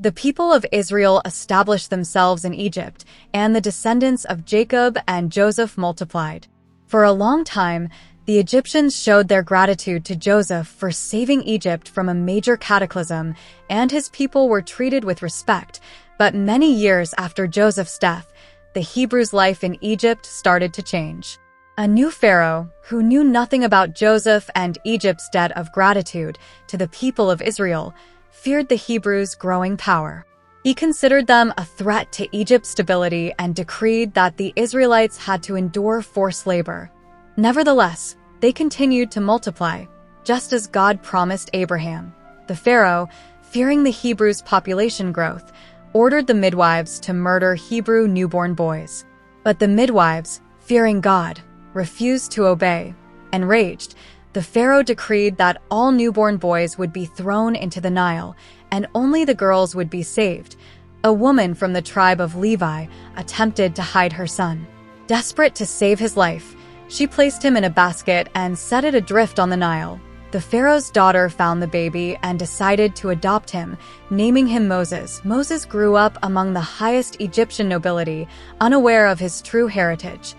The people of Israel established themselves in Egypt, and the descendants of Jacob and Joseph multiplied. For a long time, the Egyptians showed their gratitude to Joseph for saving Egypt from a major cataclysm, and his people were treated with respect. But many years after Joseph's death, the Hebrews' life in Egypt started to change. A new pharaoh, who knew nothing about Joseph and Egypt's debt of gratitude to the people of Israel, feared the Hebrews' growing power. He considered them a threat to Egypt's stability and decreed that the Israelites had to endure forced labor. Nevertheless, they continued to multiply, just as God promised Abraham. The pharaoh, fearing the Hebrews' population growth, ordered the midwives to murder Hebrew newborn boys. But the midwives, fearing God, refused to obey. Enraged, the pharaoh decreed that all newborn boys would be thrown into the Nile, and only the girls would be saved. A woman from the tribe of Levi attempted to hide her son. Desperate to save his life, she placed him in a basket and set it adrift on the Nile. The pharaoh's daughter found the baby and decided to adopt him, naming him Moses. Moses grew up among the highest Egyptian nobility, unaware of his true heritage.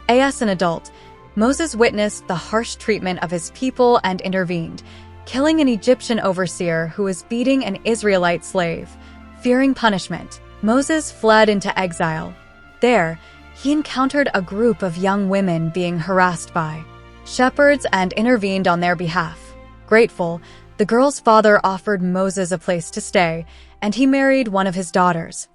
As an adult, Moses witnessed the harsh treatment of his people and intervened, killing an Egyptian overseer who was beating an Israelite slave. Fearing punishment, Moses fled into exile. There, he encountered a group of young women being harassed by shepherds and intervened on their behalf. Grateful, the girl's father offered Moses a place to stay, and he married one of his daughters.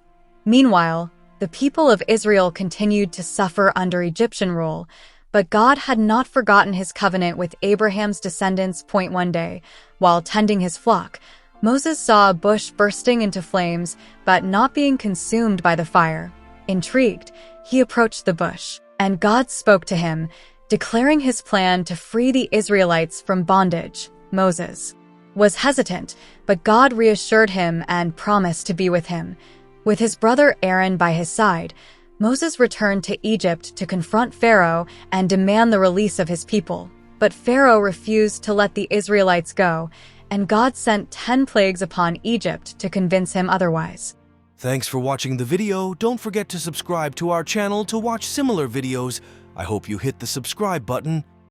Meanwhile, the people of Israel continued to suffer under Egyptian rule, but God had not forgotten his covenant with Abraham's descendants. One day, while tending his flock, Moses saw a bush bursting into flames but not being consumed by the fire. Intrigued, he approached the bush, and God spoke to him, declaring his plan to free the Israelites from bondage. Moses was hesitant, but God reassured him and promised to be with him. With his brother Aaron by his side, Moses returned to Egypt to confront Pharaoh and demand the release of his people. But Pharaoh refused to let the Israelites go, and God sent 10 plagues upon Egypt to convince him otherwise. Thanks for watching the video. Don't forget to subscribe to our channel to watch similar videos. I hope you hit the subscribe button